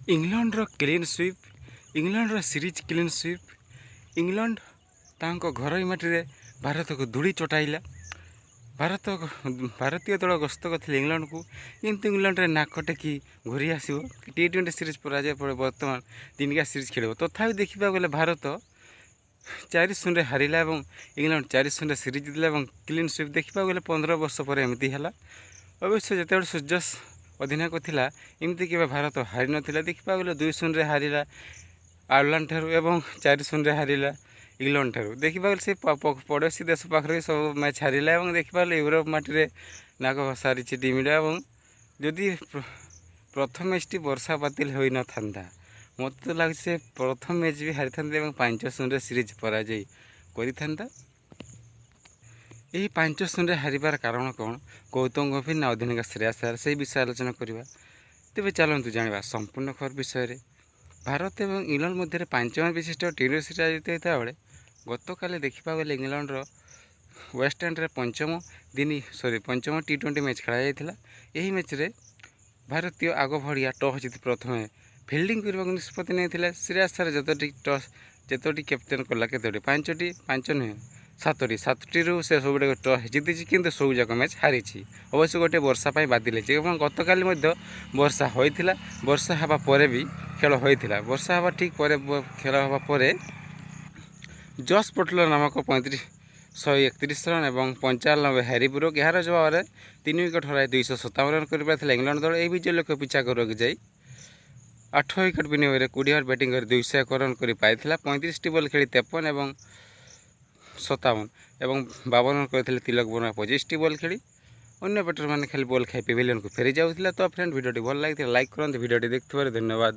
इंग्लैंडर clean sweep इंग्लैंडर series clean sweep England तांको घर माटी भारत को धूड़ी चटाइला। भारतीय दल गस्त करते इंग्लैंड को किंतु इंग्लैंड नाक टेकी घूरी आसो T20 सीरीज पराजय पर बर्तमान दिनिका सीरीज खेल तथापि देखा गले भारत 4-0 हारिला और इंग्लैंड 4-0 सीरीज जीतला और क्लीन स्वीप देखा गले 15 वर्ष पर एमती है। अवश्य जो सूर्य अधिनायक थिला एमती के भारत हारी नाला देखा गले 2-0 हारिला आयरलैंड ठारू और 4-0 हारिला इंग्लैंड ठारू देखा गले से पड़ोशी देश पाखे सब मैच हारिला और देखा गले यूरोप माटी नाक सारी टीमटा और जदि प्रथम मैचटी वर्षा बातिल हो न था मत तो लगे प्रथम मैच भी हारी था 5-0 सीरीज पराजय कर। यही 5-0 हारिबार कारण कौन गौतम गंभीर ना अधिनायक श्रेयस अय्यर से विषय आलोचना करवा। तेज चलतु जाना संपूर्ण खबर विषय। भारत और इंग्लैंड मध्य 5 मैच विशिष्ट T20 सीरीज आयोजित होता बेले गत काली देखा गले इंग्लैंडर वेस्ट इंडीज पंचम T20 मैच खेल यही मैच रे भारतीय आग भड़िया टॉस जीति प्रथम फिल्डिंग करने को निष्पत्ति नहीं श्रेयस अय्यर जतोटी कैप्टेन कला के 5 नुहे 7टी से सब टॉस जीति किंतु सब जाक मैच हारी। अवश्य गोटे वर्षा बाधिल गत काली वर्षा होता वर्षा हवा पर भी खेल होता वर्षा हवा ठीक पर खेल हवा पर जॉस बटलर नामक 131 रन और 95 हैरी ब्रूक यार जवाब 3 विकेट हराई 257 रन कर इंग्लैंड दल यह विजय लक्ष्य पिछा कर जाए 8 विकेट विनिमय 20 ओवर बैटिंग कर 201 रन कर पाई 35 बॉल खेली 53 और 57 और 52 रन करते तिलक वर्मा 25 बॉल खेली अन्य बैटर मैंने खाली बॉल खाई पेविलियन को फेरी जाऊला। तो फ्रेंड वीडियो भल लगी लाइक करते वीडियो देखते धन्यवाद।